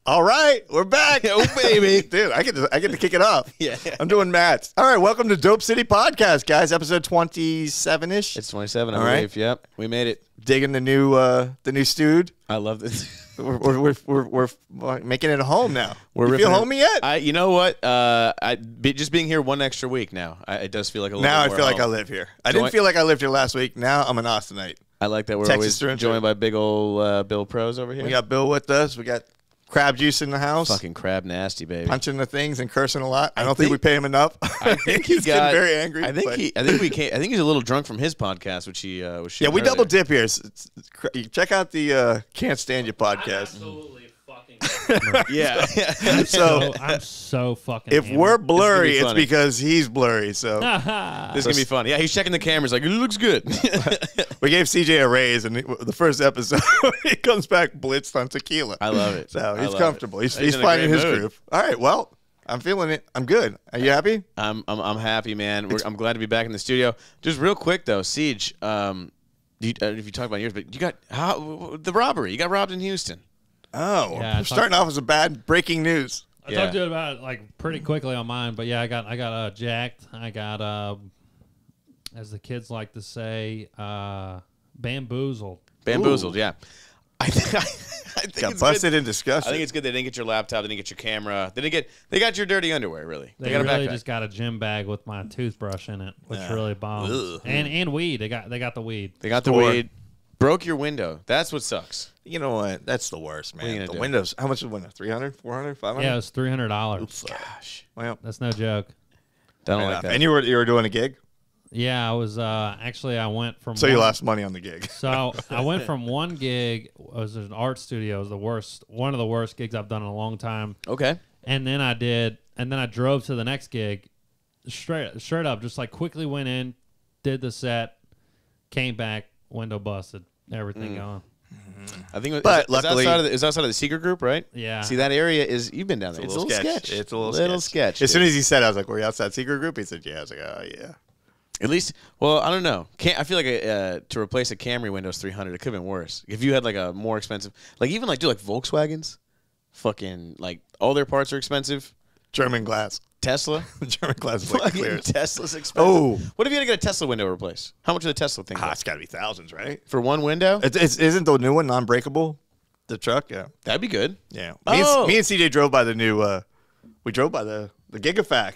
All right, we're back. Oh, baby. Dude, I get to kick it off. Yeah. I'm doing Matt's. All right, welcome to Dope City Podcast, guys. Episode 27-ish. It's 27, I All believe. right. Yep, we made it. Digging the new stewed. I love this. We're making it a home now. We're you feel ripping it. homey yet? You know what? Just being here one extra week now, it does feel like a little Now bit I more feel like home. I live here. I didn't feel like I lived here last week. Now I'm an Austinite. I like that we're Texas always joined by big old Bill Pros over here. We got Bill with us. We got crab juice in the house. fucking crab nasty, baby. Punching the things and cursing a lot. I don't think we pay him enough. I think he's getting very angry. I think he's a little drunk from his podcast, which he was shooting Yeah, we earlier. double dip here. Check out the Can't Stand You podcast. Absolutely fucking. Yeah. I'm so fucking. If hammered. we're blurry, it's funny. because he's blurry. So This is going to be fun. Yeah, he's checking the cameras like, it looks good. we gave CJ a raise, and the first episode, he comes back blitzed on tequila. I love it. So I he's love comfortable. it. He's in a finding great his mood. groove. All right, well, I'm feeling it. I'm good. Are you happy? I'm happy, man. I'm glad to be back in the studio. Just real quick though, Siege. If you talk about yours, but you got the robbery. You got robbed in Houston. Oh, Yeah, we're starting off with some bad breaking news. I talked to you about it like pretty quickly on mine, but yeah, I got jacked. I got as the kids like to say, bamboozled. Bamboozled. Ooh. Yeah. I think Got it's busted good. in disgustion. I think it's good they didn't get your laptop, they didn't get your camera, they got your dirty underwear. Really, They got a really backpack. just got a gym bag with my toothbrush in it, which Yeah. really bombs. Ugh. And weed. They got the weed. They got the Score. weed. Broke your window. That's what sucks. You know what? That's the worst, are you man. gonna The do? windows. How much is the window? 300, 400, 500? Yeah, it was $300. Gosh, Well, That's no joke. I don't fair like enough. that. And you were doing a gig? Yeah, I was actually I went from. So you one- lost money on the gig. So I went from one gig, it was an art studio, it was one of the worst gigs I've done in a long time. Okay. And then I drove to the next gig, straight up, just like quickly went in, did the set, came back, window busted, everything gone. I think, But it's luckily- outside of the secret group, right? Yeah. See, that area is. You've been down there. It's It's a little sketch. It's a little sketch. As soon as he said, I was like, "Were you outside secret group?" He said, "Yeah." I was like, "Oh yeah." At least, well, I don't know. I feel like to replace a Camry window is $300. It could have been worse. If you had like a more expensive, like even like Volkswagens, fucking like all their parts are expensive. German glass. Tesla, German glass is like fucking clear. Tesla's expensive. Oh. What if you had to get a Tesla window replaced? How much would a Tesla thing Ah, cost? it's got to be thousands, right? For one window? Isn't the new one non-breakable? The truck, yeah, That'd be good. yeah. Oh. Me and CJ drove by the new. We drove by the Gigafac.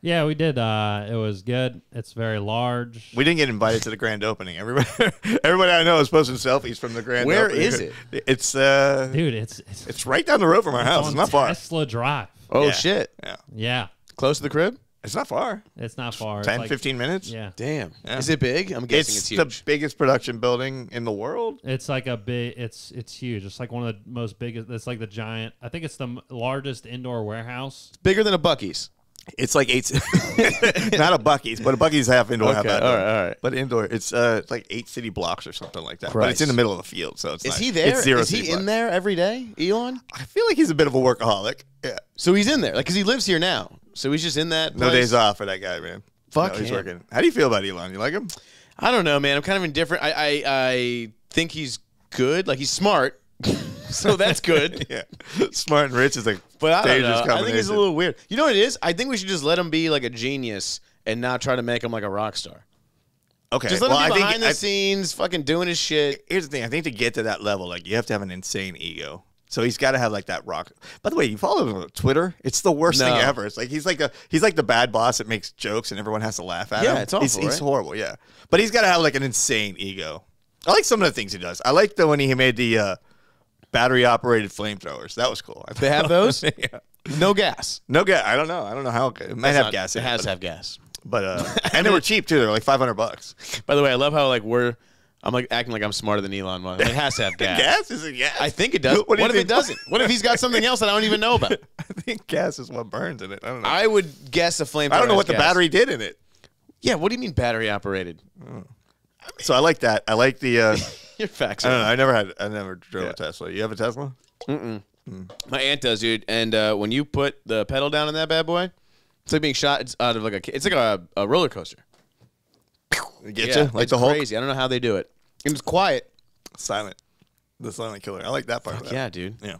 Yeah, we did. It was good. It's very large. We didn't get invited to the grand opening. Everybody I know is posting selfies from the grand. Where opening. is it? It's Dude, it's right down the road from our house. on It's not far. Tesla Drive. Oh Yeah. shit! Yeah, Yeah, Close to the crib? it's not far. it's not far. It's 10, like- 15 minutes. Yeah. Damn. Yeah. Is it big? I'm guessing it's the huge. biggest production building in the world. It's like a big. It's huge. It's like one of the most biggest. It's like the giant. I think it's the largest indoor warehouse. Bigger than a Buc-ee's. It's like 8. Not a Buc-ee's, but a Buc-ee's half indoor, half Okay, outdoor. all right. But indoor, it's like 8 city blocks or something like that. But Christ. it's in the middle of a field, so it's Is not, he there? It's 0 Is he city in blocks. there every day, Elon? I feel like he's a bit of a workaholic. Yeah, So he's in there, like, because he lives here now. So he's just in that no place. days off for that guy, man. Fuck no, he's him. working. How do you feel about Elon? You like him? I don't know, man. I'm kind of indifferent. I think he's good. Like, he's smart. So that's good. Yeah, smart and rich is a But I don't dangerous know. I combination. think he's a little weird. You know what it is? I think we should just let him be like a genius and not try to make him like a rock star. Okay, Just let well, him be I behind think the scenes, fucking doing his shit. here's the thing. I think to get to that level, like you have to have an insane ego. So he's got to have like that rock. By the way, you follow him on Twitter. It's the worst thing No. ever. It's like he's like the bad boss that makes jokes and everyone has to laugh at him. Yeah, it's awful, He's right? horrible. Yeah, but he's got to have like an insane ego. I like some of the things he does. I like when he made the battery operated flamethrowers. That was cool. They have those? Yeah. No gas. No gas. I don't know how it might have gas. It in has it, to have gas. but and they were cheap too. They were like $500. By the way, I love how like I'm like acting like I'm smarter than Elon Musk. It has to have gas. Gas is a gas. I think it does. What do you if it think? doesn't? What if he's got something else that I don't even know about? I think gas is what burns in it. I don't know. I would guess a flamethrower. I don't know has what the gas. battery did in it. Yeah, what do you mean battery operated? So I like that. I like the. Your facts. I don't know. I never drove Yeah. a Tesla. You have a Tesla? My aunt does, dude. And when you put the pedal down on that bad boy, it's like being shot. It's out of like it's like a roller coaster. Get Yeah, you like it's the Hulk? crazy. I don't know how they do it. It was quiet. Silent. The silent killer. I like that part. of that. Yeah, dude. Yeah.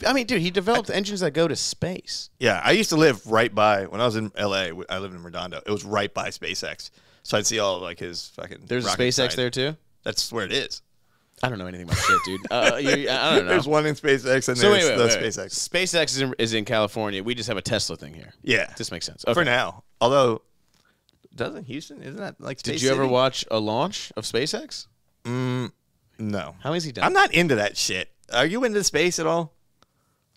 I mean, dude, he developed engines that go to space. Yeah, I used to live right by, when I was in LA, I lived in Redondo. It was right by SpaceX. So I'd see all of, like, his fucking There's a rocket SpaceX science. there too? That's where it is. I don't know anything about shit, dude. I don't know. There's one in SpaceX and So there's wait. SpaceX. SpaceX is in California. We just have a Tesla thing here. Yeah. This makes sense. For Okay. now. Although, doesn't Houston, isn't that like Space Did you ever City? watch a launch of SpaceX? No. How many has he done? I'm not into that shit. Are you into space at all?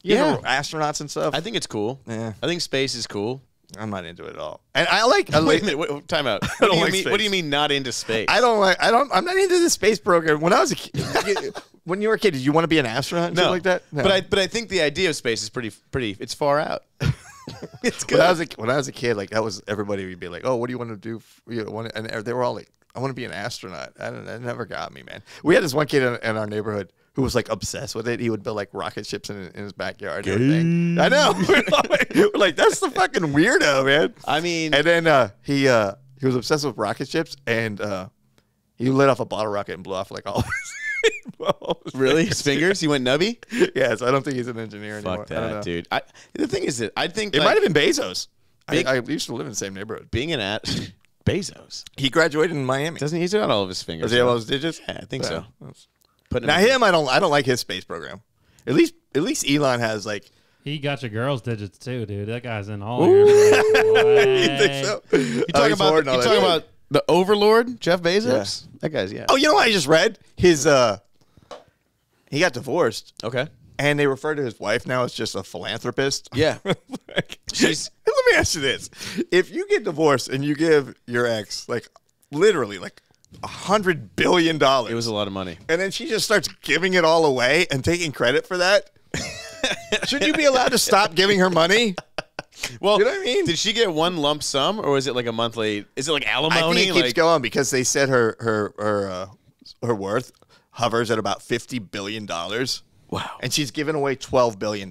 Yeah. Into astronauts and stuff? I think it's cool. Yeah. I think space is cool. I'm not into it at all. And I like. Wait a minute. Time out. don't like What do you space. mean not into space? I'm not into the space program. When I was a kid, when you were a kid, did you want to be an astronaut and shit like that? No. But I think the idea of space is pretty. It's far out. It's good. When I was a kid, like that was everybody would be like, "Oh, what do you want to do?" And they were all like, "I want to be an astronaut." That never got me, man. We had this one kid in our neighborhood who was like obsessed with it. He would build like rocket ships in his backyard. And everything. I know. We're like, that's the fucking weirdo, man. I mean, And then he was obsessed with rocket ships, and he lit off a bottle rocket and blew off like all his really, his fingers? He went nubby. Yeah, so I don't think he's an engineer anymore. Fuck I don't know. that, dude. The thing is that I think It like, might have been Bezos. Big- I used to live in the same neighborhood. being Bezos. He graduated in Miami. Doesn't he? He's got all of his fingers. Does he have all those digits? Yeah, I think so. That's- Putting Now him him, I don't like his space program. At least Elon has like. He got your girl's digits too, dude. That guy's in all your. You think so? You talking about the Overlord, Jeff Bezos? That guy's Oh, you know what I just read? His he got divorced, Okay. and they refer to his wife now as just a philanthropist. Yeah. Like, She's- let me ask you this: if you get divorced and you give your ex like literally like $100 billion, It was a lot of money. and then she just starts giving it all away and taking credit for that, should you be allowed to stop giving her money? Well, You know what I mean? Did she get one lump sum, or was it like a monthly? Is it like alimony? I think it keeps like, going because they said her worth hovers at about $50 billion. Wow. And she's given away $12 billion.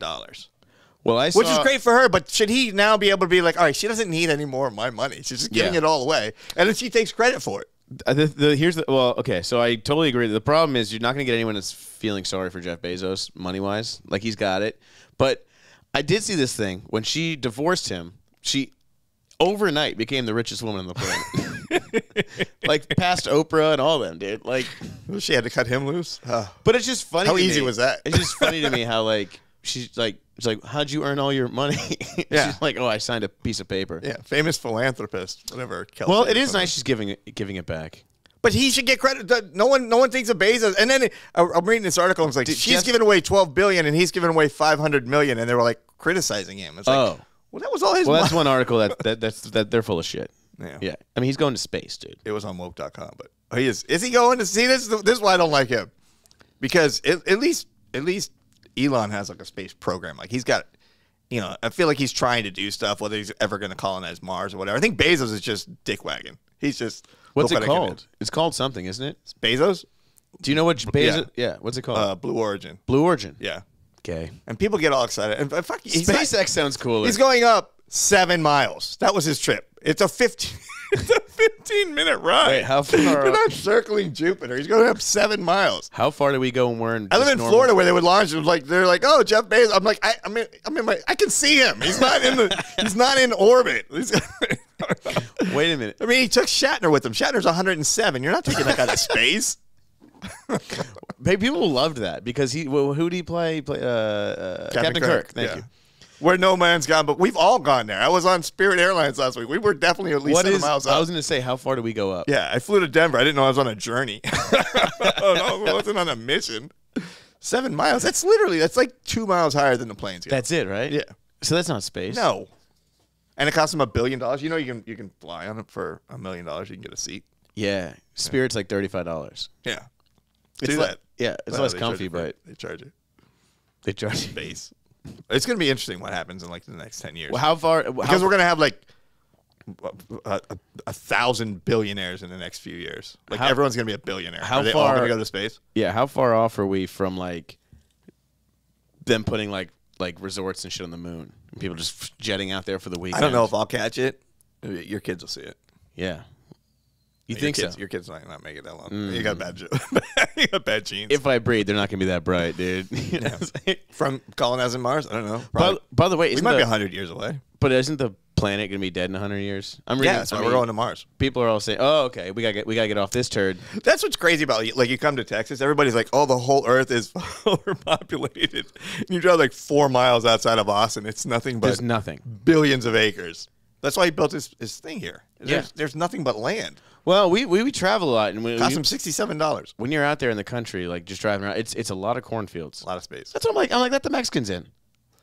Well, I saw, Which is great for her, but should he now be able to be like, all right, she doesn't need any more of my money. She's just giving Yeah. it all away. And then she takes credit for it. Okay, so I totally agree. The problem is you're not going to get anyone that's feeling sorry for Jeff Bezos money wise. Like he's got it, but I did see this thing when she divorced him. She overnight became the richest woman on the planet, like past Oprah and all them, dude. Like, She had to cut him loose. but it's just funny. How to easy me. was that? It's just funny to me how like she's like. It's like, how'd you earn all your money? Yeah. She's like, oh, I signed a piece of paper. Yeah, famous philanthropist, whatever. Kelsey Well, or it is something. nice she's giving it back. But he should get credit. No one thinks of Bezos. And then I'm reading this article, and it's like she's Jeff- giving away $12 billion, and he's giving away $500 million, and they were like criticizing him. It's like, Oh. well, that was all his Well, money. that's one article that they're full of shit. Yeah. Yeah. I mean, he's going to space, dude. It was on woke.com, but he is he going to see this? This is why I don't like him, because at least Elon has like a space program. Like he's got, I feel like he's trying to do stuff. Whether he's ever going to colonize Mars or whatever. I think Bezos is just dick wagging. He's just What's it hoping I can- called? It's called something, isn't it? Bezos, Do you know what Bezos? Yeah. What's it called? Blue Origin. Blue Origin. Yeah, Okay. and people get all excited. And fuck, SpaceX sounds cooler. He's going up 7 miles. That was his trip. It's a 15-minute ride. Wait, how far? They're not circling Jupiter. He's going up 7 miles. How far do we go when we're in? I live just in normal- Florida where they would launch. It was like they're like, oh, Jeff Bezos. I'm like, I can see him. He's not he's not in orbit. Wait a minute. I mean, he took Shatner with him. Shatner's 107. You're not taking that guy to space. Hey, people loved that because who did he play? He played Captain Kirk. Thank Yeah. you. Where no man's gone, but we've all gone there. I was on Spirit Airlines last week. We were definitely at least What 7 is? miles up. I was going to say, how far do we go up? Yeah, I flew to Denver. I didn't know I was on a journey. I wasn't on a mission. 7 miles. That's like 2 miles higher than the planes go. That's it, right? Yeah. So that's not space. No. And it costs them $1 billion. You know, you can fly on it for $1 million. You can get a seat. Yeah. Spirit's like $35. Yeah. It's Do like- that. Yeah, it's Well, less they charge comfy, you for- but they charge you they charge you. base. It's going to be interesting what happens in like the next 10 years. Well, how far? Because we're going to have like 1,000 billionaires in the next few years. Like How- everyone's going to be a billionaire. how Are they all far- going to go to space? Yeah, how far off are we from like them putting like resorts and shit on the moon? And people just jetting out there for the weekend. I don't know if I'll catch it. Your kids will see it. Yeah. You think so? Your kids might not make it that long. You got bad you got bad genes. If I breed, they're not gonna be that bright, dude. From colonizing Mars, I don't know. By the way, we isn't might be 100 years away. But isn't the planet gonna be dead in 100 years? I'm reading. Yeah, that's why we're going to Mars. People are all saying, "Oh, okay, we gotta get off this turd." That's what's crazy about it. Like you come to Texas, everybody's like, "Oh, the whole Earth is overpopulated." And you drive like 4 miles outside of Austin. It's nothing but There's nothing. billions of acres. That's why he built his thing here. Yeah. There's nothing but land. Well, we travel a lot, and Cost him $67. when you're out there in the country, like just driving around, it's a lot of cornplantations. A lot of space. That's what I'm like. I'm like, let the Mexicans in.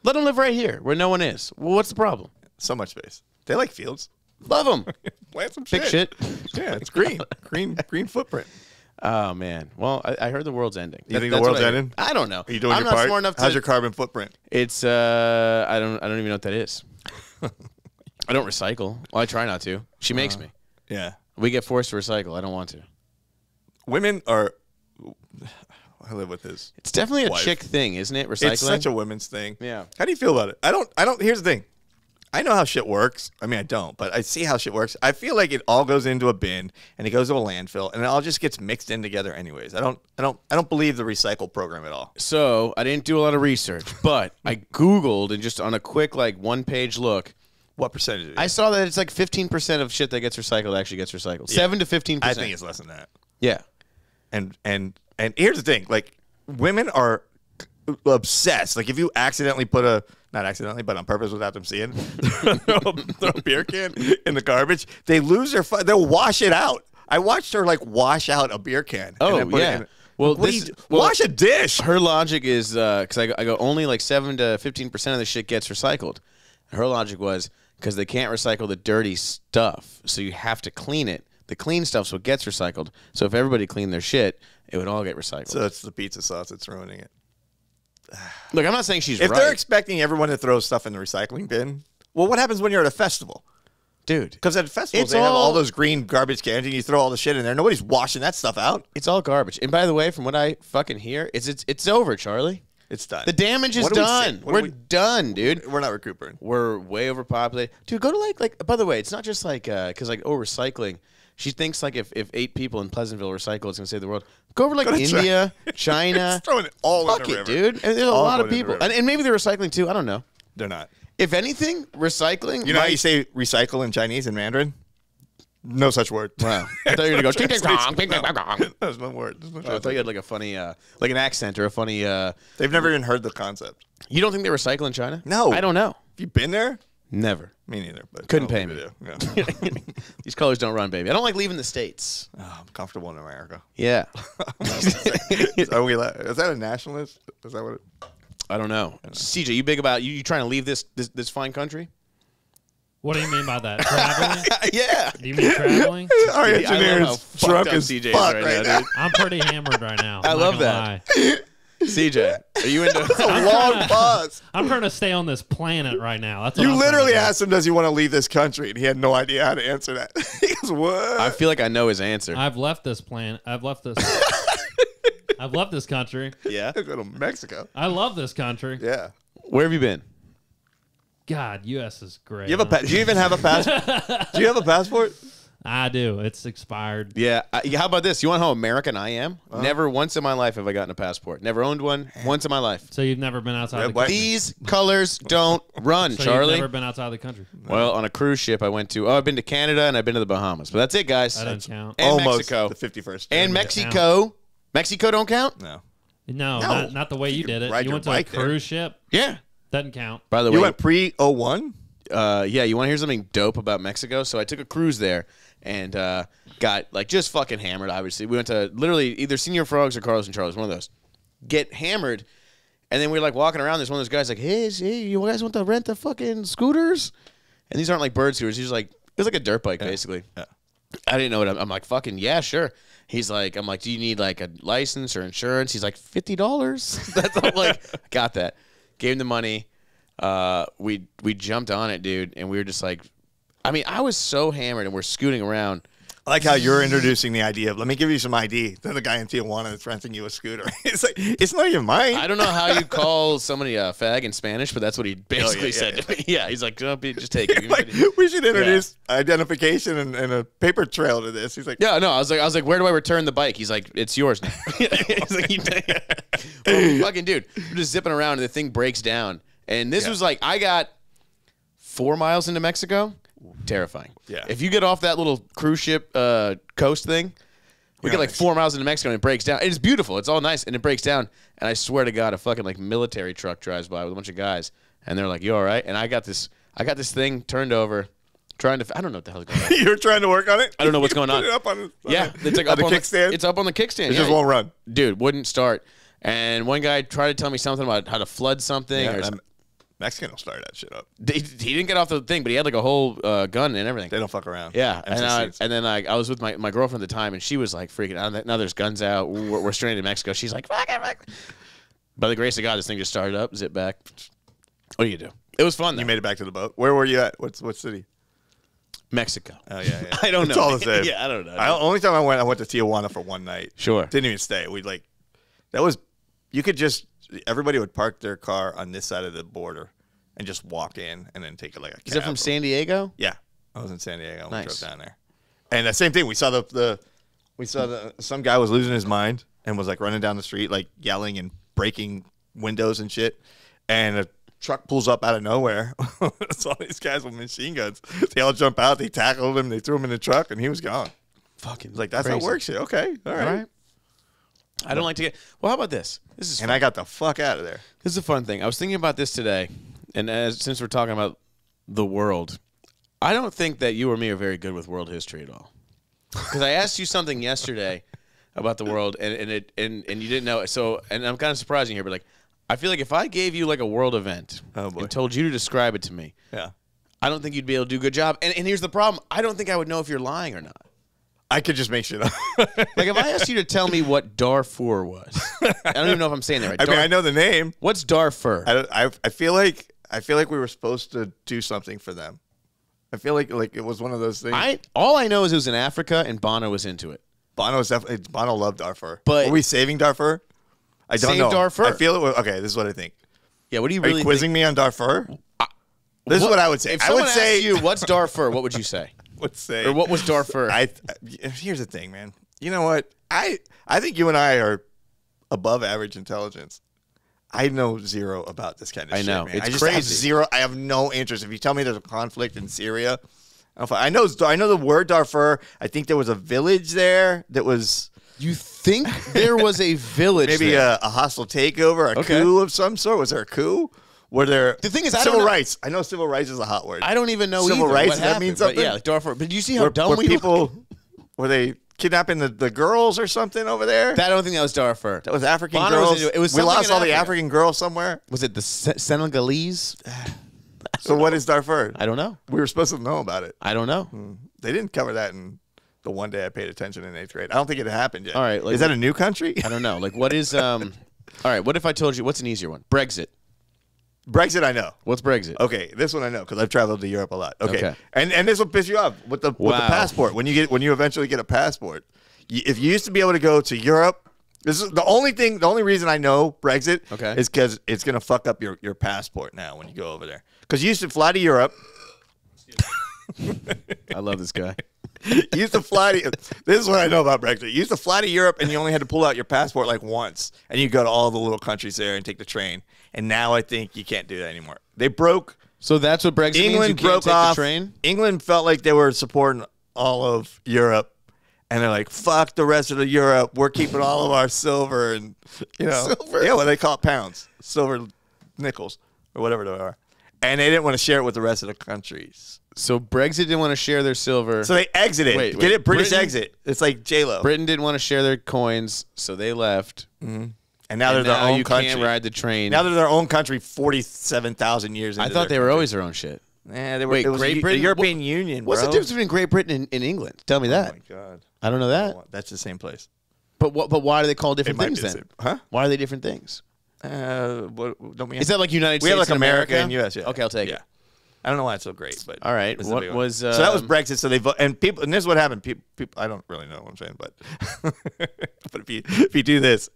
Let them live right here where no one is. Well, what's the problem? So much space. They like fields. Love them. Plant some Big shit. Yeah, it's green. green footprint. Oh man. Well, I heard the world's ending. You think That's the world's what I heard. ending? I don't know. Are you doing I'm your not part? smart enough to. How's your carbon footprint? It's I don't even know what that is. I don't recycle. Well, I try not to. She makes me. Yeah. We get forced to recycle. I don't want to. Women are. I live with his. It's definitely a wife. chick thing, isn't it? Recycling. It's such a women's thing. Yeah. How do you feel about it? I don't. Here's the thing. I know how shit works. I mean, I don't, but I see how shit works. I feel like it all goes into a bin and it goes to a landfill and it all just gets mixed in together anyways. I don't believe the recycle program at all. So I didn't do a lot of research, but I Googled and just on a quick like 1-page look, What percentage? I saw that it's like 15% of shit that gets recycled actually gets recycled. 7 to 15%. I think it's less than that. Yeah. And here's the thing, like women are obsessed. Like if you accidentally put not accidentally, but on purpose without them seeing, throw a beer can in the garbage, they lose their they'll wash it out. I watched her like wash out a beer can. Oh, and then put yeah. it in. Well, What do you do? Wash a dish. Her logic is because I go only like 7 to 15% of the shit gets recycled. Her logic was because they can't recycle the dirty stuff, so you have to clean it. The clean stuff's what gets recycled. So if everybody cleaned their shit, it would all get recycled. So it's the pizza sauce that's ruining it. Look, I'm not saying she's If right, they're expecting everyone to throw stuff in the recycling bin, well, what happens when you're at a festival? dude. Because at festivals, It's they have all- all those green garbage cans, and you throw all the shit in there. Nobody's washing that stuff out. It's all garbage. And by the way, from what I fucking hear, it's over, Charlie. It's done. The damage is What do we say? done. What We're do we- done, dude. We're not recuperating. We're way overpopulated. Dude, go to like. By the way, it's not just like because recycling. She thinks like if 8 people in Pleasantville recycle, it's gonna save the world. Go over like Go to India, China. It's throwing it all in Fuck the it, river. dude. And there's a All lot of going in the people, river. and maybe they're recycling too. I don't know. They're not. If anything, recycling. You know how might- you say recycle in Chinese and Mandarin? No such word. Wow. I thought you were gonna go. Ting, ting, tong, ting, ting, tong, tong. There's no word. There's no I thought you translation. had like a funny, like an accent or a funny. They've never even heard the concept. You don't think they recycle in China? No. I don't know. Have you been there? Never. Me neither. But Couldn't I pay don't me. think they do. Yeah. These colors don't run, baby. I don't like leaving the states. Oh, I'm comfortable in America. Yeah. Are we? Is that a nationalist? Is that what? It, I don't know. CJ, you big about you trying to leave this fine country? What do you mean by that? Traveling? Yeah. Do you mean traveling? our I love how engineer's fucked drunk up as CJ is fuck right right now, now. I'm pretty hammered right now. I I'm love not gonna that. lie. CJ, are you into? A long pause. I'm trying to stay on this planet right now. That's what You I'm trying to literally do. asked him, "Does he want to leave this country?" And he had no idea how to answer that. He goes, "What?" I feel like I know his answer. I've left this planet. I've left this. I've left this country. Yeah. I go to Mexico. I love this country. Yeah. Where have you been? God, U.S. is great. You have huh? do you even have a passport? Do you have a passport? I do. It's expired. Yeah. How about this? You want how American I am? Never once in my life have I gotten a passport. Never owned one once in my life. So you've never been outside Red, the white, country. These colors don't run, So Charlie. you've never been outside the country. Well, on a cruise ship, I went to. I've been to Canada and I've been to the Bahamas, but that's it, guys. That doesn't count. And Almost Mexico. the 51st. And Yeah. Mexico. Mexico don't count. No. No, No. not the way you did it. ride You your went to a bike there. cruise ship. Yeah. Doesn't count. By the You way, went pre-01? yeah, you want to hear something dope about Mexico? So I took a cruise there and got like just fucking hammered. Obviously, we went to literally either Senor Frogs or Carlos and Charles, one of those. Get hammered, and then we were like walking around. There's one of those guys like, hey, you guys want to rent the fucking scooters? And these aren't like bird scooters. He's like, it was like a dirt bike basically. Yeah. I didn't know what I'm like. Fucking yeah, sure. He's like, I'm like, do you need like a license or insurance? He's like, $50. That's I'm like, got that. Gave him the money. We jumped on it, dude, and we were just like, I mean, I was so hammered, and we're scooting around. I like how you're introducing the idea of, let me give you some ID. Then the guy in Tijuana that's renting you a scooter. It's like, it's not even mine. I don't know how you call somebody a fag in Spanish, but that's what he basically said to me. Yeah, he's like, just take it. Like, we should introduce identification and a paper trail to this. He's like, yeah, no, I was like, where do I return the bike? He's like, it's yours now. He's like, well, fucking dude, we're just zipping around and the thing breaks down. And this was like, I got 4 miles into Mexico. Terrifying. Yeah. If you get off that little cruise ship coast thing, we get like 4 miles into Mexico and it breaks down. It's beautiful. It's all nice and it breaks down. And I swear to God, a fucking like military truck drives by with a bunch of guys and they're like, "You all right?" And I got this thing turned over, trying to. I don't know what the hell is going on. You're trying to work on it? I don't know what's going on. Put it up on yeah, it's like on up the on kickstand. It's up on the kickstand. It just won't run. Dude, wouldn't start. And one guy tried to tell me something about how to flood something. Yeah, or Mexican will start that shit up. he didn't get off the thing, but he had like a whole gun and everything. They don't fuck around. Yeah, and then I was with my girlfriend at the time, and she was like freaking out. Now there's guns out. We're stranded in Mexico. She's like, fuck it, fuck it. By the grace of God, this thing just started up, zip back. What do you do? It was fun, though. You made it back to the boat. Where were you at? What city? Mexico. Oh, yeah. I don't know. It's all the same. Yeah, I don't know. Only time I went to Tijuana for one night. Sure. Didn't even stay. You could just, everybody would park their car on this side of the border and just walk in and then take it like a cab. Is it from San Diego? Yeah. I was in San Diego. Nice. We drove down there. And the same thing. We saw some guy was losing his mind and was like running down the street, like yelling and breaking windows and shit. And a truck pulls up out of nowhere. It's all these guys with machine guns. They all jump out. They tackled him. They threw him in the truck, and he was gone. Fucking Like, that's crazy. how it works. Shit. Okay. All right. I don't like to get. Well, how about this? This is fun. And I got the fuck out of there. This is a fun thing. I was thinking about this today, and since we're talking about the world, I don't think that you or me are very good with world history at all. Because I asked you something yesterday about the world, and you didn't know it. So, and I'm kind of surprising here, but like, I feel like if I gave you like a world event and told you to describe it to me, Yeah. I don't think you'd be able to do a good job. And here's the problem: I don't think I would know if you're lying or not. I could just make shit up. Like if I asked you to tell me what Darfur was, I don't even know if I'm saying that right. I mean, I know the name. What's Darfur? I feel like we were supposed to do something for them. I feel like it was one of those things. All I know is it was in Africa and Bono was into it. Bono loved Darfur. But were we saving Darfur? I don't Save know. Darfur? I feel it was, okay, this is what I think. Yeah, what do you Are really you quizzing me on Darfur? This is what I would say. If I someone would say asked you what's Darfur, what would you say? Or what was Darfur? Here's the thing, man. You know what? I think you and I are above average intelligence. I know zero about this kind of shit, know. man. It's I just crazy. have zero. I have no interest. If you tell me there's a conflict in Syria, I know the word Darfur. I think there was a village there that was. You think there was a village Maybe there? a hostile takeover, a coup of some sort. Was there a coup? Were there The thing is, civil rights? I know civil rights is a hot word. I don't even know Civil either rights, what does that happened, mean but something? yeah, like Darfur. But you see how dumb we people were they kidnapping the girls or something over there? I don't think that was Darfur. That was African Bono was girls. into it. It was we something lost in all the Africa. African girls somewhere. Was it the Senegalese? So what is Darfur? I don't know. We were supposed to know about it. I don't know. They didn't cover that in the one day I paid attention in 8th grade. I don't think it had happened yet. All right, like- is that a new country? I don't know. Like, what is All right, what if I told you? What's an easier one? Brexit. Brexit, I know. What's Brexit? Okay, this one I know because I've traveled to Europe a lot. Okay, Okay. and this will piss you off with the passport. When you eventually get a passport, if you used to be able to go to Europe, this is the only reason I know Brexit. Okay. Is because it's gonna fuck up your passport now when you go over there. Because you used to fly to Europe. I love this guy. You used to fly to. This is what I know about Brexit. You used to fly to Europe and you only had to pull out your passport like once, and you go to all the little countries there and take the train. And now I think you can't do that anymore. They broke. So that's what Brexit means? England You can't broke take off. the train? England felt like they were supporting all of Europe, and they're like, "Fuck the rest of the Europe. We're keeping all of our silver and Silver? Yeah, well they call it pounds, silver nickels or whatever they are, and they didn't want to share it with the rest of the countries. So Brexit didn't want to share their silver. So they exited. Wait, Get it? British Britain- exit. It's like J-Lo. Britain didn't want to share their coins, so they left. And now they're And their now own you country. can't ride the train. Now they're their own country 47,000 years into I thought they their were country. always their own shit. Nah, they were, Wait, it was Great the Britain? European Union, bro. What's the difference between Great Britain and England? Tell me that. Oh, my God. I don't know that. That's the same place. But why do they call different It might things be the then? same. Huh? Why are they different things? Don't we Is that like United we States have like and America and US, yeah. Okay, I'll take it. I don't know why it's so great, but All right. this is a What big one. was? So that was Brexit. So they vote, and people, and this is what happened. People, I don't really know what I'm saying, but but if you do this,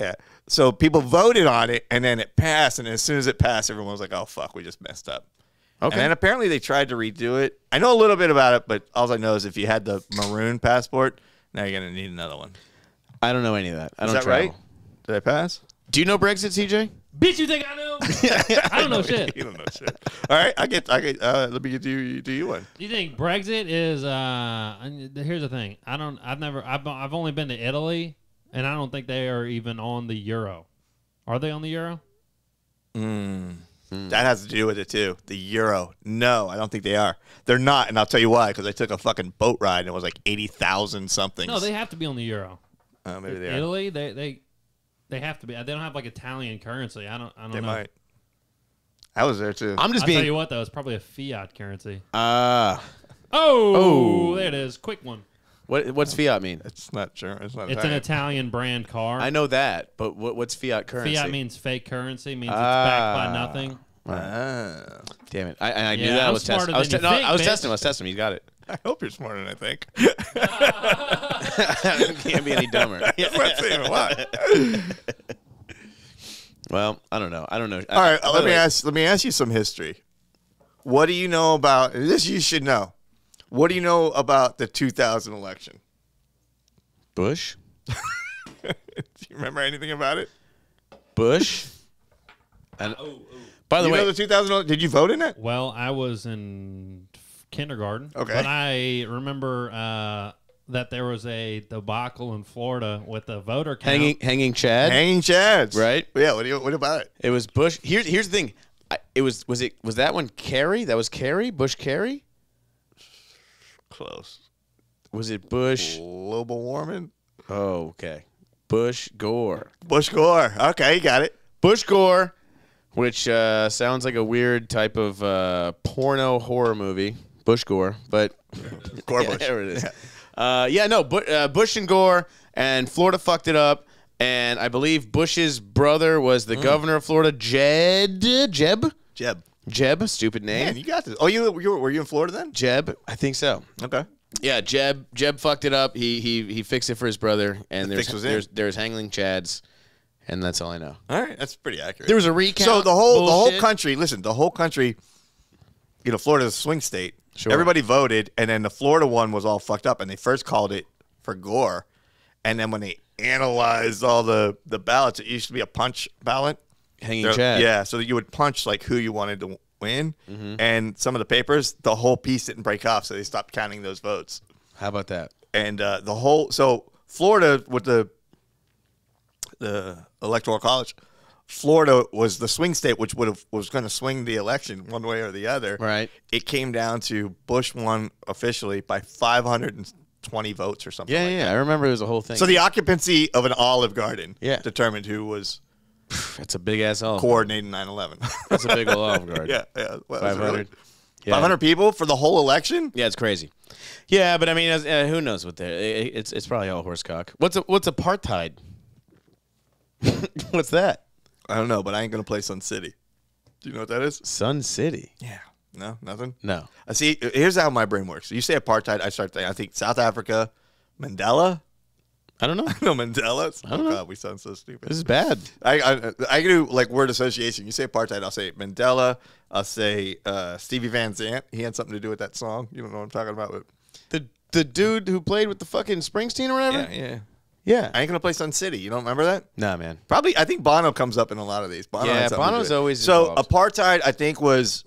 yeah. So people voted on it, and then it passed, and as soon as it passed, everyone was like, "Oh fuck, we just messed up." Okay. And then apparently they tried to redo it. I know a little bit about it, but all I know is if you had the maroon passport, now you're gonna need another one. I don't know any of that. I Is don't that travel. right? Did I pass? Do you know Brexit, CJ? Bitch, you think I know? I don't know shit. You don't know shit. All right, I get. Let me do you one. You think Brexit is? Here's the thing. I've only been to Italy, and I don't think they are even on the euro. Are they on the euro? That has to do with it too. The euro. No, I don't think they are. They're not, and I'll tell you why. Because I took a fucking boat ride and it was like 80,000 something. No, they have to be on the euro. Maybe they are. Italy, they have to be. They don't have like Italian currency. I don't They know. might. I was there too. I'm just I'll tell being. you what though, it's probably a fiat currency. Oh. There it is. Quick one. What's fiat mean? It's not German. It's not. It's an Italian brand car. I know that, but what's fiat currency? Fiat means fake currency. Means it's backed by nothing. Ah. Damn it! I knew Yeah, that. I'm I was testing. smarter than you think, I was bitch. testing him. I was testing him. He's got it. I hope you're smarter than I think. Can't be any dumber. That's what I'm saying. Why? Well, I don't know. All right, let me ask you some history. What do you know about this? You should know. What do you know about the 2000 election? Bush. Do you remember anything about it? Bush. And by the You way, know the 2000. Did you vote in it? Well, I was in kindergarten. Okay. But I remember that there was a debacle in Florida with the voter count. hanging Chad. Hanging Chads. Right? Yeah. What about it? It was Bush. Here's the thing. Was that one Kerry? That was Kerry. Bush Kerry. Close. Was it Bush? Global warming. Oh, okay. Bush Gore. Bush Gore. Okay, you got it. Bush Gore, which sounds like a weird type of porno horror movie. Bush Gore, but Gore yeah, Bush. there it is. Bush and Gore, and Florida fucked it up. And I believe Bush's brother was the governor of Florida, Jeb. Jeb, stupid name. Man, you got this. Oh, were you in Florida then? Jeb, I think so. Okay. Yeah, Jeb fucked it up. He fixed it for his brother, and The fix was in. there's hangling Chads, and that's all I know. All right, that's pretty accurate. There was a recount. So the whole bullshit. country. Listen, the whole country. Florida's a swing state. Sure. Everybody voted, and then the Florida one was all fucked up, and they first called it for Gore, and then when they analyzed all the ballots, it used to be a punch ballot. Hanging Chad. Yeah, so that you would punch like who you wanted to win, and some of the papers, the whole piece didn't break off, so they stopped counting those votes. How about that? And so Florida with the electoral college, Florida was the swing state, which was going to swing the election one way or the other. Right. It came down to Bush won officially by 520 votes or something. Yeah, like yeah. that. I remember it was a whole thing. So the occupancy of an Olive Garden determined who was That's a big ass Olive. coordinating 9/11. That's a big old Olive Garden. yeah. What, 500. Yeah. 500 people for the whole election? Yeah, it's crazy. Yeah, but I mean, who knows what it's probably all horsecock. What's apartheid? What's that? I don't know, but I ain't going to play Sun City. Do you know what that is? Sun City. Yeah. No, nothing? No. See, here's how my brain works. You say apartheid, I think South Africa, Mandela. I don't know. No, Mandela. I don't know. God, we sound so stupid. This is bad. I can do like word association. You say apartheid, I'll say Mandela. I'll say Stevie Van Zandt. He had something to do with that song. You don't know what I'm talking about. But The dude who played with the fucking Springsteen or whatever? Yeah. I ain't gonna play Sun City. You don't remember that? Nah, man. Probably. I think Bono comes up in a lot of these. Bono had something to do Bono's with it. always so involved. apartheid. I think was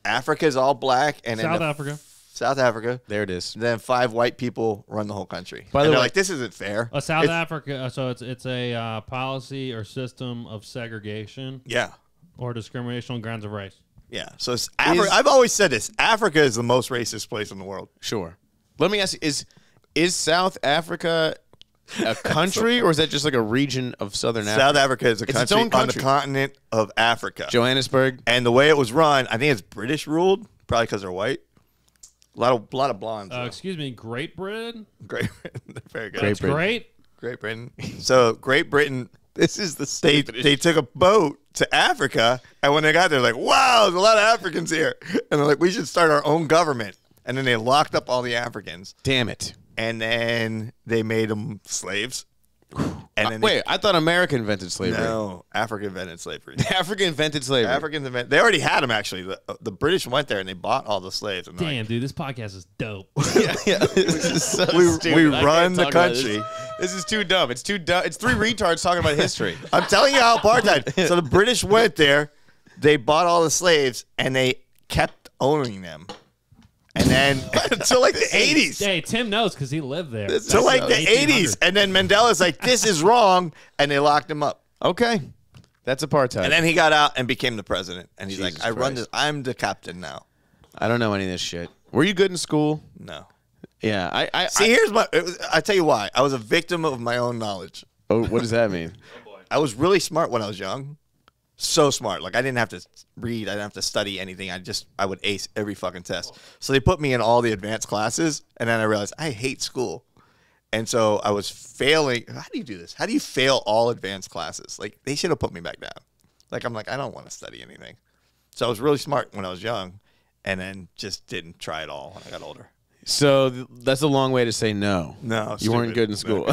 Africa's all black and South then Africa. South Africa. There it is. Then 5 white people run the whole country. By the and they're way- like, this isn't fair. South Africa. So it's a policy or system of segregation Yeah. or discrimination on grounds of race. Yeah. So it's I've always said this. Africa is the most racist place in the world. Sure. Let me ask you, is South Africa a country or is that just like a region of Southern Africa? South Africa is a It's country, its own on the country. continent of Africa. Johannesburg. And the way it was run, I think it's British ruled, probably because they're white. A lot of blondes. though. Excuse me, Great Britain. Great Britain. Very good. Great That's Britain. great. Great Britain. So Great Britain, This is the They stupidest. took a boat to Africa, and when they got there, like, wow, there's a lot of Africans here, and they're like, we should start our own government. And then they locked up all the Africans, Damn it. and then they made them slaves. And then Wait, I thought America invented slavery. no, Africa invented slavery. Africa invented slavery. Africans invented. They already had them actually. The British went there and they bought all the slaves. And they're Damn, dude, this podcast is dope. yeah. This is so We stupid. I run can't the talk about country. This is too dumb. It's too dumb. It's three retards talking about history. I'm telling you how apartheid. So the British went there, they bought all the slaves, and they kept owning them. And then until like the 80s. Hey, Tim knows because he lived there. To like the 1800. 80s. And then Mandela's like, this is wrong. And they locked him up. Okay. That's apartheid. And then he got out and became the president. And he's Jesus like, I run Christ. this. I'm the captain now. I don't know any of this shit. Were you good in school? No. Yeah. See, here's my. I tell you why. I was a victim of my own knowledge. Oh, what does that mean? I was really smart when I was young. So smart. Like I didn't have to read. I didn't have to study anything. I would ace every fucking test. So they put me in all the advanced classes, and then I realized I hate school. And so I was failing. How do you do this? How do you fail all advanced classes? Like they should have put me back down. Like I'm like I don't want to study anything. So I was really smart when I was young, and then just didn't try at all when I got older. So that's a long way to say no. No, You weren't stupid. good in school.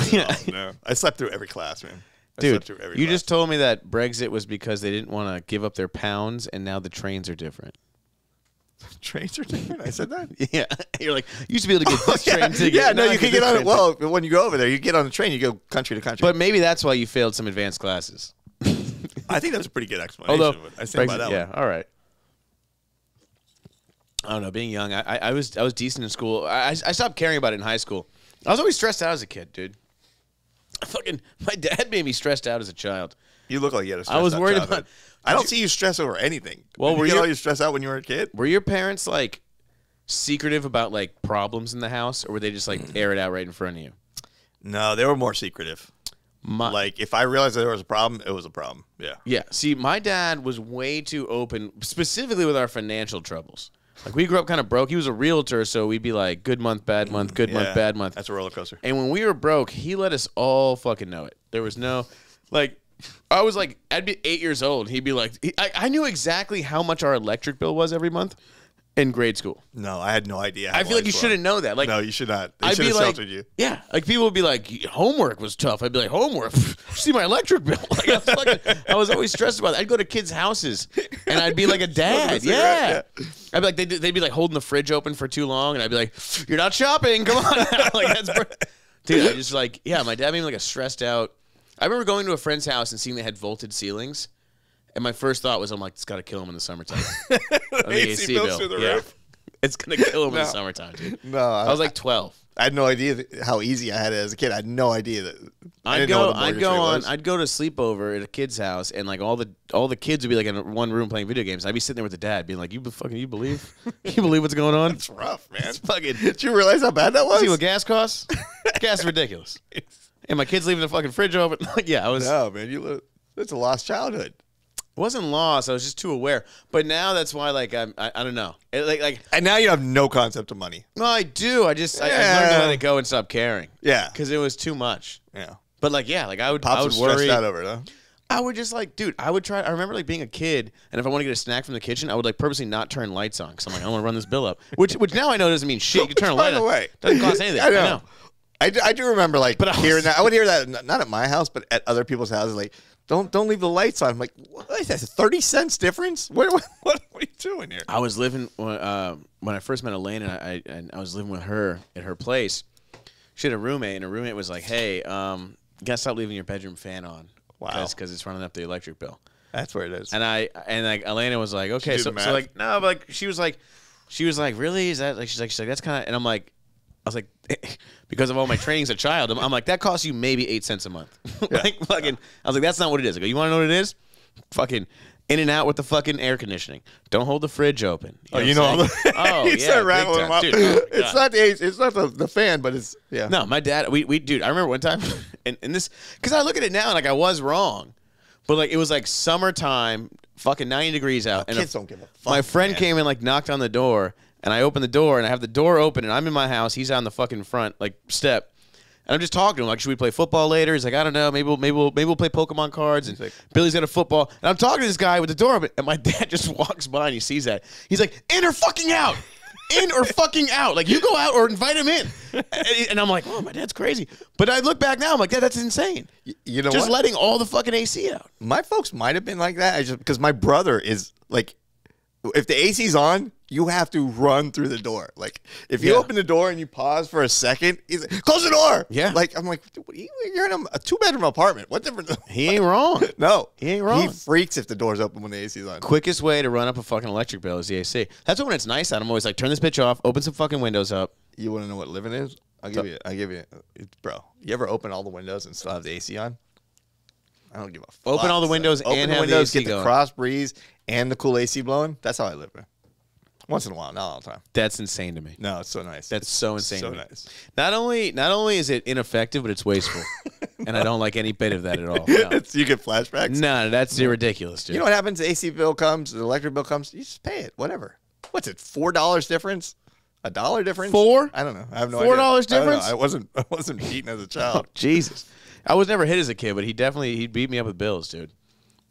No. I slept through every class, man. I Dude, slept through every you class. just told me that Brexit was because they didn't want to give up their pounds, and now the trains are different. Trains are different. I said that. Yeah, you're like you used to be able to get this train ticket. Yeah, no, Now you can this get on it. train Well, when you go over there, you get on the train. You go country to country. But maybe that's why you failed some advanced classes. I think that's a pretty good explanation. Although, but I stand by Brexit, that yeah, one. all right. I don't know. Being young, I was decent in school. I stopped caring about it in high school. I was always stressed out as a kid, dude. My dad made me stressed out as a child. You look like you had a stress I was out worried childhood. about- I don't see you stress over anything. Well, Did were you get you- all your stress out when you were a kid? Were your parents like secretive about like problems in the house, or were they just like air it out right in front of you? No, they were more secretive. Like if I realized that there was a problem, it was a problem. Yeah. Yeah. See, my dad was way too open, specifically with our financial troubles. Like we grew up kind of broke. He was a realtor, so we'd be like, good month, bad month, good month, bad month. That's a roller coaster. And when we were broke, he let us all fucking know it. There was no, like, I was like, I'd be 8 years old. He'd be like, I knew exactly how much our electric bill was every month in grade school. No, I had no idea. How I feel like you lights shouldn't know that. Like, No, you should not. They I'd should be have like, sheltered you. yeah, like people would be like, homework was tough. I'd be like, homework? See my electric bill? Like, I was always stressed about it. I'd go to kids' houses and I'd be like a dad. Yeah. I'd be like, they'd be like holding the fridge open for too long, and I'd be like, you're not shopping. Come on now. Like dude, I just like, yeah, my dad made me like a stressed out. I remember going to a friend's house and seeing they had vaulted ceilings, and my first thought was, I'm like, it's got to kill him in the summertime. The AC bills through the roof. It's gonna kill him in the summertime, dude. No, I was like 12. I had no idea how easy I had it as a kid. I had no idea that. I I'd didn't know go what a mortgage rate was. I'd go to sleepover at a kid's house, and like all the kids would be like in one room playing video games. I'd be sitting there with the dad, being like, "You believe what's going on? It's rough, man. It's fucking. Did you realize how bad that was? See what gas costs? Gas is ridiculous. And my kids leaving the fucking fridge open. Like, yeah, I was. No, man. It's a lost childhood. Wasn't lost. I was just too aware. But now that's why, like, I don't know. Like, And now you have no concept of money. no, I do. I learned to let it go and stop caring. Yeah. Because it was too much. Yeah. But like, yeah, like I would Pops was worry. stressed out over it, huh? I would just like, dude, I would try. I remember like being a kid, and if I want to get a snack from the kitchen, I would like purposely not turn lights on because I'm like, I want to run this bill up. Which now I know doesn't mean shit. You can turn a By light the on. way. Doesn't cost anything. I know. I do remember like But I was- hearing that. I would hear that not at my house, but at other people's houses. Like, don't leave the lights on. I'm like, what is that? 30 cents difference? What are you doing here? I was living when I first met Elaine, and I was living with her at her place. She had a roommate, and her roommate was like, "Hey, you gotta stop leaving your bedroom fan on, Wow. because it's running up the electric bill." That's where it is. And like Elena was like, "Okay," do so the math? like no, but like she was like, really? Is that like she's like that's kind of, and I'm like, I was like, because of all my training as a child, I'm like, that costs you maybe 8 cents a month. Like fucking, I was like, that's not what it is. I go, you want to know what it is? Fucking in and out with the fucking air conditioning. Don't hold the fridge open. Oh, you know all the. Oh, you yeah, start big rattling time. them up. Dude, oh, It's God. not the AC, it's not the fan, but it's yeah. No, my dad, we dude, I remember one time, and this, because I look at it now and like I was wrong, but like it was like summertime, fucking 90 degrees out, and Kids don't give a fuck. my friend man. came and like knocked on the door, and I opened the door, and I have the door open, and I'm in my house, he's on the fucking front like step, And I'm just talking to him like, should we play football later? He's like, I don't know. Maybe we'll play Pokemon cards. And Billy's got a football. And I'm talking to this guy with the door open, and my dad just walks by and he sees that. He's like, in or fucking out. In or fucking out. Like, you go out or invite him in. And I'm like, oh, my dad's crazy. But I look back now, I'm like, Dad, that's insane. You know just what? letting all the fucking AC out. My folks might have been like that. Because my brother is like, if the AC's on, you have to run through the door. Like, if you open the door and you pause for a second, he's like, close the door. Yeah. Like, I'm like, you're in a 2-bedroom apartment. What difference? He ain't wrong. No. He ain't wrong. He freaks if the door's open when the AC's on. Quickest way to run up a fucking electric bill is the AC. That's why when it's nice out, I'm always like, turn this bitch off, open some fucking windows up. You want to know what living is? I'll give you, bro. You ever open all the windows and still have the AC on? I don't give a fuck. Open all the windows Open and the have windows, the AC get the going. cross breeze and the cool AC blowing. That's how I live, man. Once in a while, not all the time. That's insane to me. No, it's so nice. That's so insane. So to me. nice. Not only is it ineffective, but it's wasteful, and I don't like any bit of that at all. No, You get flashbacks. no that's ridiculous, dude. You know what happens? The AC bill comes, the electric bill comes. You just pay it, whatever. What's it? $4 difference? $1 difference? $4? I don't know. I have no $4 idea. I don't know. difference? I wasn't beaten as a Oh, child. Jesus. I was never hit as a kid, but he beat me up with bills, dude.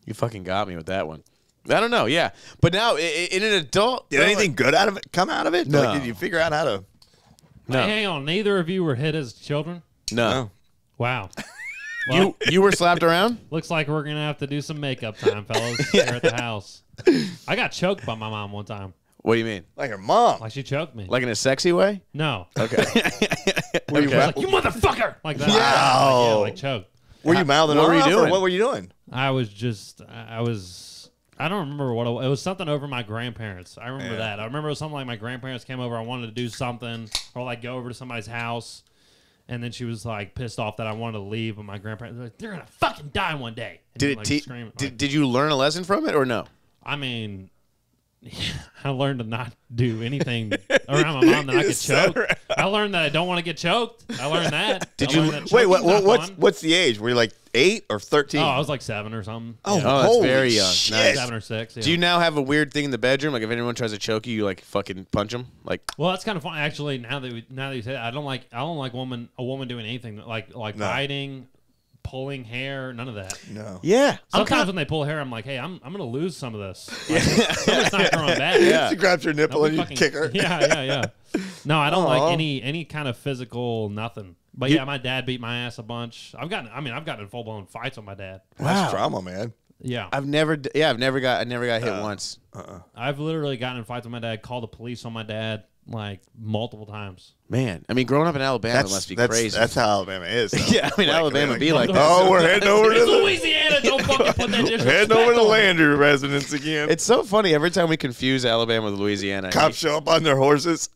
You fucking got me with that one. I don't know, yeah. But now, in an adult... Did anything good come out of it? No. Like, did you figure out how to... No. Hey, hang on. Neither of you were hit as children? No. Wow. Well, You were slapped around? looks like we're going to have to do some makeup time, fellas, here at the house. I got choked by my mom one time. What do you mean? Like your mom. Like, she choked me. Like in a sexy way? No. Okay. Were you, Like, you motherfucker! Like that. Wow. Yeah, like choked. were you mouthing What were you off, or doing? what were you doing? I don't remember what it was. Something over my grandparents. I remember that. I remember it was something like my grandparents came over. I wanted to do something or like go over to somebody's house. And then she was like pissed off that I wanted to leave. And my grandparents were like, they're going to fucking die one day. And Did like, it scream, did you learn a lesson from it or no? I mean, I learned to not do anything around my mom that I could choke. I learned that I don't want to get choked. I learned that. Did I you- learned that Wait, choking's not fun. what's the age? Were you like 8 or 13? Oh, I was like 7 or something. Oh, Yeah. Oh, that's holy very young. shit. Nice. 7 or 6. Yeah. Do you now have a weird thing in the bedroom? Like if anyone tries to choke you, you like fucking punch them? Like Well, that's kind of fun actually. Now that you say that, I don't like a woman doing anything like No. biting, pulling hair, none of that. No. yeah. Sometimes when they pull hair, I'm like, hey, I'm gonna lose some of this. Like, some of it's not growing back. Yeah. She grabs your nipple Nobody and you fucking- kick her. Yeah. No, I don't Aw. like any kind of physical nothing. But yeah, my dad beat my ass a bunch. I've gotten in full blown fights with my dad. That's trauma, man. Yeah, I never got hit once. I've literally gotten in fights with my dad. Called the police on my dad like multiple times. Man, I mean, growing up in Alabama must be crazy. That's how Alabama is. though. Yeah, I mean, Alabama be like that. Oh, we're heading over It's to the Louisiana. Don't fucking put that disrespect heading over to on me. Landry residence again. It's so funny every time we confuse Alabama with Louisiana. Cops show up on their horses.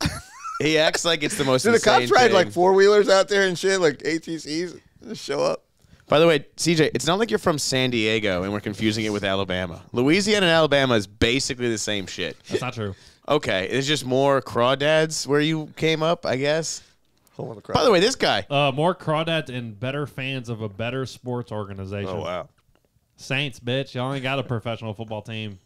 He acts like it's the most Do the insane cops ride thing. like 4-wheelers out there and shit, like ATCs? Just show up. By the way, CJ, it's not like you're from San Diego and we're confusing it with Alabama. Louisiana and Alabama is basically the same shit. That's not true. Okay, it's just more crawdads where you came up, I guess. Hold on the crowd. By the way, this guy. More crawdads and better fans of a better sports organization. Oh, wow. Saints, bitch. Y'all ain't got a professional football team.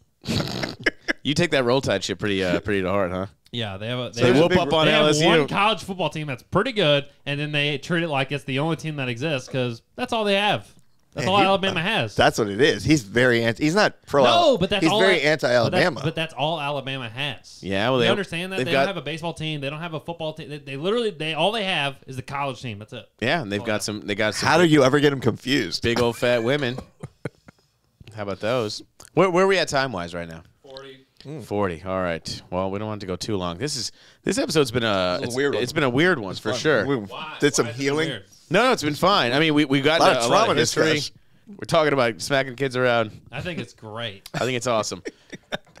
You take that roll tide shit pretty to heart, huh? Yeah, they have a They whoop up on they have LSU. one college football team that's pretty good, and then they treat it like it's the only team that exists because that's all they have. That's Man, all Alabama has. That's what it is. He's very he's not pro. No, but that's he's all. very anti-Alabama. But that's all Alabama has. Yeah, well, they they understand that they've they got- don't have a baseball team. They don't have a football team. They literally all they have is the college team. That's it. Yeah, and they've got some How do you ever get him confused? big old fat women. How about those? Where are we at time wise right now? 40. All right. Well, we don't want it to go too long. This episode's been It's a weird one. It's been a weird one for sure. We Why? did some Why is it healing. weird? No, it's been fine. I mean, we got A lot of a trauma lot of history. discussion. We're talking about smacking kids around. I think it's great. I think it's awesome.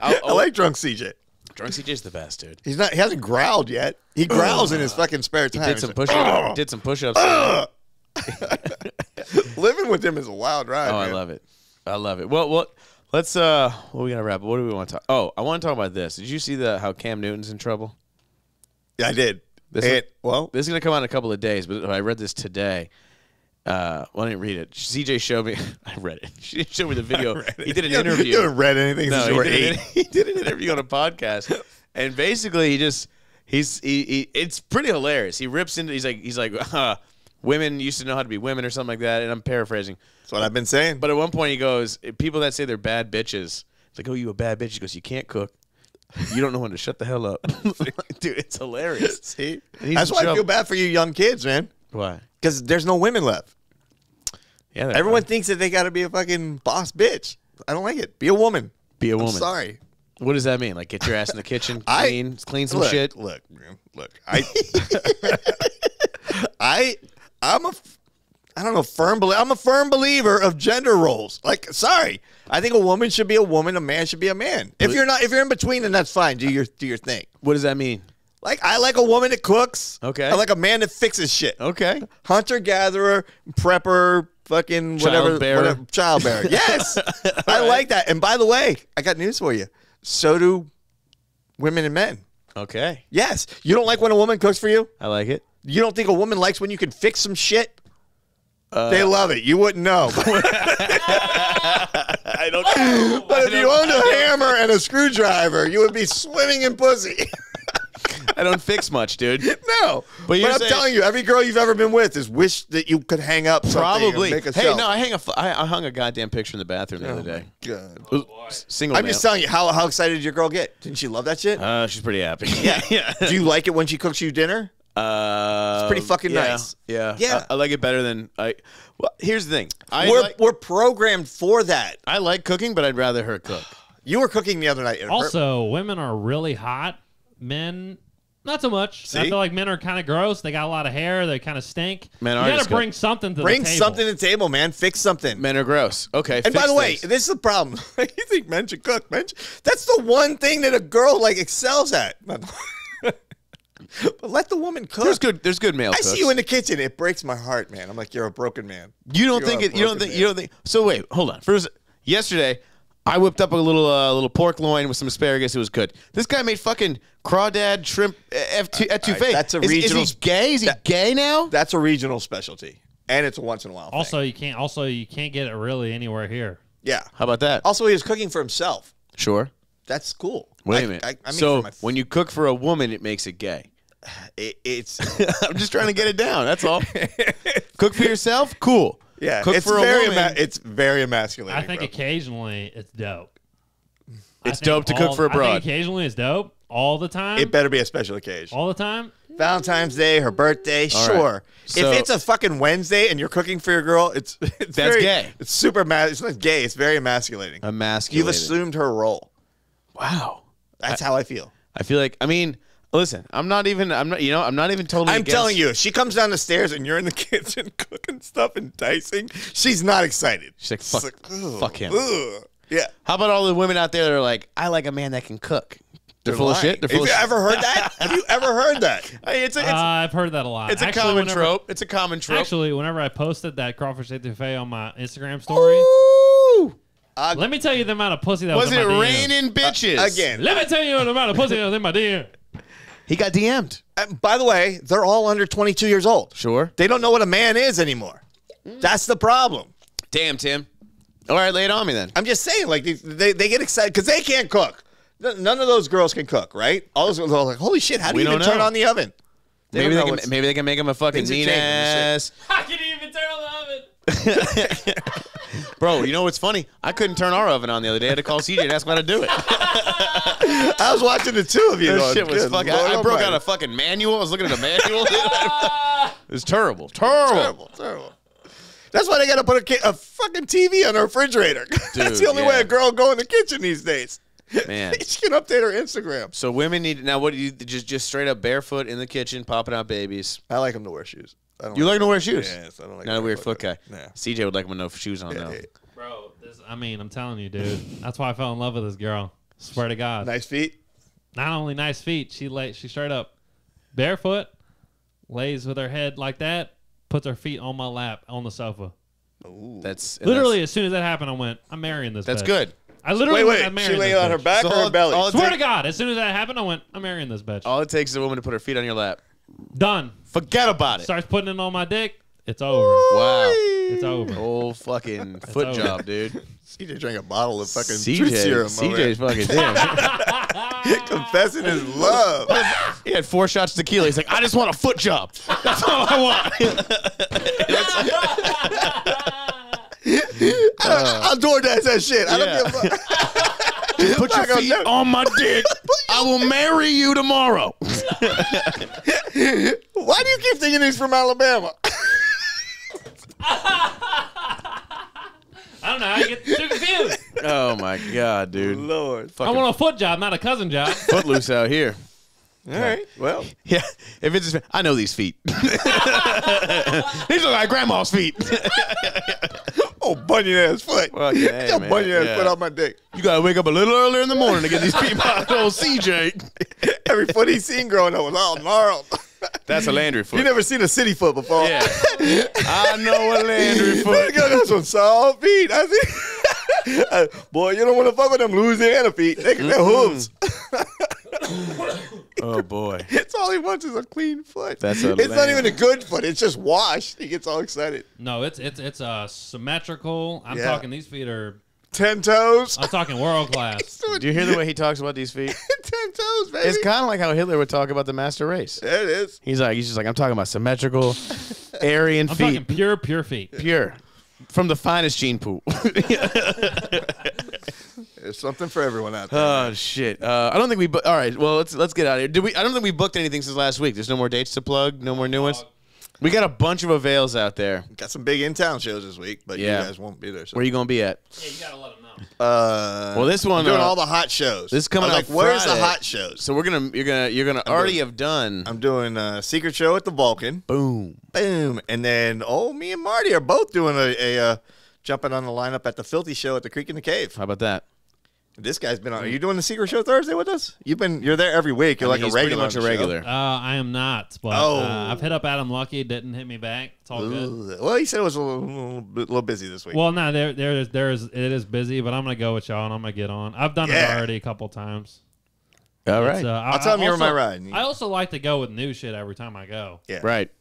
I like drunk CJ. Drunk CJ's the best, dude. He hasn't growled yet. He growls in his fucking spare time. Did some push-ups. Did some push-ups. Oh, Living with him is a wild ride. I man. love it. I love it. Well, let's. What we gotta wrap up? What do we want to talk? Oh, I want to talk about this. Did you see how Cam Newton's in trouble? Yeah, I did. This is gonna come out in a couple of days, but I read this today. Well, I didn't read it. CJ showed me. I read it. She showed me the video. He did an interview. You haven't read anything since you were 8. He did an interview on a podcast, and basically it's pretty hilarious. He rips into. He's like, women used to know how to be women or something like that. And I'm paraphrasing. That's what I've been saying. But at one point he goes, people that say they're bad bitches, it's like, oh, you a bad bitch. He goes, you can't cook. You don't know when to shut the hell up. Dude, it's hilarious. See? That's why I feel bad for you young kids, man. Why? Because there's no women left. Yeah, everyone thinks that they got to be a fucking boss bitch. I don't like it. Be a woman. Be a woman. I'm sorry. What does that mean? Like, get your ass in the kitchen, clean some shit? Look. I'm a firm believer of gender roles. Like, sorry. I think a woman should be a woman, a man should be a man. If you're in between, then that's fine. Do your thing. What does that mean? Like, I like a woman that cooks. Okay. I like a man that fixes shit. Okay. Hunter gatherer, prepper, fucking whatever. Childbearer. Yes. I like that. And by the way, I got news for you. So do women and men. Okay. Yes. You don't like when a woman cooks for you? I like it. You don't think a woman likes when you can fix some shit? They love it. You wouldn't know. I don't know. But if you owned a hammer and a screwdriver, you would be swimming in pussy. I don't fix much, dude. No. But I'm telling you, every girl you've ever been with is wish that you could hang up something and make a shelf. No, I hung a goddamn picture in the bathroom the other day. God. Single I'm just telling you, how excited did your girl get? Didn't she love that shit? She's pretty happy. Yeah. Do you like it when she cooks you dinner? It's pretty fucking nice. Yeah. I like it better than well, here's the thing. We're programmed for that. I like cooking, but I'd rather her cook. You were cooking the other night. Also, women are really hot. Men, not so much. See? I feel like men are kind of gross. They got a lot of hair. They kind of stink. Men you got to bring something to the table. Bring something to the table, man. Fix something. Men are gross. Okay. And by the way, this is the problem. You think men should cook? That's the one thing that a girl like excels at. But let the woman cook. There's good male cooks. I see you in the kitchen. It breaks my heart, man. I'm like, you're a broken man. You don't think. So wait, hold on. First, yesterday, I whipped up a little pork loin with some asparagus. It was good. This guy made fucking crawdad shrimp etouffee. That's a regional. Is he gay? Is he gay now? That's a regional specialty, and it's a once in a while thing. Also, you can't get it really anywhere here. Yeah. How about that? Also, he was cooking for himself. Sure. That's cool. Wait a minute. So when you cook for a woman, it makes it gay. It's. I'm just trying to get it down. That's all. Cook for yourself, cool. Yeah, cook for a woman. It's very emasculating. I think occasionally it's dope. It's dope to cook for a broad. I think occasionally it's dope. All the time. It better be a special occasion. All the time. Valentine's Day, her birthday, sure. Right. So, if it's a fucking Wednesday and you're cooking for your girl, it's that's gay. It's super it's not gay. It's very emasculating. You've assumed her role. Wow, that's how I feel. I feel like Listen, I'm not even totally I'm telling you, if she comes down the stairs and you're in the kitchen cooking stuff and dicing, she's not excited. She's like, fuck him. Ugh. Yeah. How about all the women out there that are like, I like a man that can cook? They're full of shit. Have you ever heard that? Have you ever heard that? I've heard that a lot. It's a common trope. It's a common trope. Actually, whenever I posted that crawfish etouffee on my Instagram story, let me tell you the amount of pussy that was in my DM. Was it raining bitches? Again. Let me tell you the amount of pussy that was in my DM. He got DM'd. By the way, they're all under 22 years old. Sure. They don't know what a man is anymore. That's the problem. Damn, Tim. All right, lay it on me then. I'm just saying, like, they get excited because they can't cook. None of those girls can cook, right? All those girls are like, holy shit, how do you even turn on the oven? Maybe they can make him a fucking mean ass. How can you even turn on the oven? Bro, you know what's funny? I couldn't turn our oven on the other day. I had to call CJ and ask him how to do it. I was watching the two of you. That shit was fucking. I broke out a fucking manual. I was looking at a manual. It was terrible. Terrible. That's why they got to put a fucking TV on the refrigerator. That's the only way a girl go in the kitchen these days. Man, she can update her Instagram. So women need now. What do you just straight up barefoot in the kitchen, popping out babies? I like them to wear shoes. You like them to wear shoes? Yes, I don't like. Not a weird foot guy. Nah. CJ would like them with no shoes on though. Bro, I'm telling you, dude. That's why I fell in love with this girl. Swear to God. Nice feet. Not only nice feet, she straight up barefoot, lays with her head like that, puts her feet on my lap on the sofa. Ooh. That's literally as soon as that happened, I went, I'm marrying this. That's bitch. good. I literally wait. I'm She lay on her back or her belly? Swear to God, as soon as that happened, I went, I'm marrying this bitch. All it takes is a woman to put her feet on your lap. Done. Forget about it. Starts putting it on my dick. It's over. Wow. It's over. Whole fucking foot over. job, dude. CJ drank a bottle of fucking truth serum. CJ's fucking damn. Confessing his love. He had 4 shots of tequila. He's like, I just want a foot job. That's all I want. I'll DoorDash that shit. I don't give a fuck. Put your feet on my dick. I will marry you tomorrow. Why do you keep thinking he's from Alabama? I don't know. I get too confused. Oh my god, dude. Lord. I want a foot job, not a cousin job. Footloose out here. All right. Well, Yeah, if it's just, I know these feet. These look like grandma's feet. oh, bunion ass foot. Fucking hey, Get your man. bunion ass Yeah. foot off my dick. You gotta wake up a little earlier in the morning to get these feet out. Old CJ. Every foot he's seen growing up was all gnarled. That's a Landry foot. You never seen a city foot before. Yeah. I know a Landry foot. Got some soft feet. I see. Boy, you don't want to fuck with them Louisiana feet. They're hooves. Oh boy. It's all he wants is a clean foot. That's a It's not lamb. even a good foot. It's just washed. He gets all excited. No, it's symmetrical. I'm Yeah. talking. These feet are. 10 toes. I'm talking world class. Do you hear the way he talks about these feet? 10 toes, baby. It's kind of like how Hitler would talk about the master race. There it is. He's just like, I'm talking about symmetrical, Aryan I'm feet. talking pure feet. Pure. From the finest gene pool. There's something for everyone out there. Oh shit! I don't think we. All right, well let's get out of here. Did we? I don't think we booked anything since last week. There's no more dates to plug. No more new ones. We got a bunch of avails out there. Got some big in-town shows this week, but Yeah. you guys won't be there. So. Where you gonna be at? Yeah, you gotta let them know. Well, this one I'm doing all the hot shows. this is coming I was out like, where's the Friday. hot shows? So you're gonna already have done. I'm doing a secret show at the Vulcan. Boom. Boom. And then, me and Marty are both doing a jumping on the lineup at the Filthy Show at the Creek in the Cave. How about that? This guy's been on. Are you doing the secret show Thursday with us? You're there every week. You're I like mean, a he's regular. pretty much on a the show. regular. I am not, but I've hit up Adam Lucky. Didn't hit me back. It's all good. Well, he said it was a little busy this week. Well, no, it is busy, but I'm gonna go with y'all and I'm gonna get on. I've done it Yeah. already a couple times. All It's, right. I'll tell him you're my ride. I also like to go with new shit every time I go. Yeah. Right.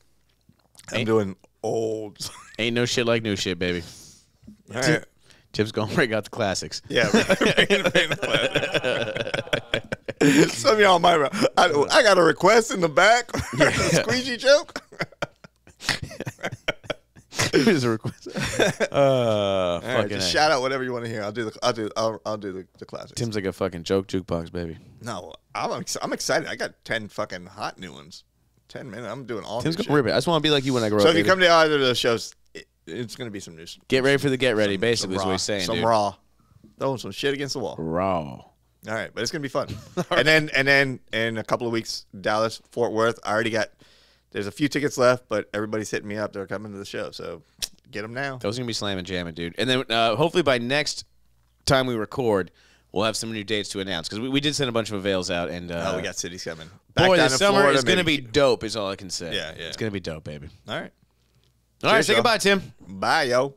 I'm doing old. Ain't no shit like new shit, baby. All right. Chip's gonna break out the classics. Yeah. Some of y'all might. I got a request in the back. A squeegee joke. Here's a request. All right, Fucking just A. shout out whatever you want to hear. I'll do the classics. Tim's like a fucking joke jukebox, baby. No, I'm excited. I got 10 fucking hot new ones. 10 minutes. I'm doing all. Tim's new gonna shit. rip it. I just want to be like you when I grow So up. if you baby. come to either of those shows, it's gonna be some news. Get ready for the get ready, basically, is what he's saying. Some dude. raw. Throwing some shit against the wall. Raw. All right, but it's gonna be fun. And then in a couple of weeks, Dallas, Fort Worth. I already got. There's a few tickets left, but everybody's hitting me up. They're coming to the show, so get them now. Those are gonna be slamming jamming, dude. And then hopefully by next time we record, we'll have some new dates to announce because we did send a bunch of avails out. And We got cities coming. boy, down the in summer Florida, is gonna maybe. be dope. Is all I can say. Yeah. It's gonna be dope, baby. All right. All right, Cheers, say y'all. goodbye, Tim. Bye, yo.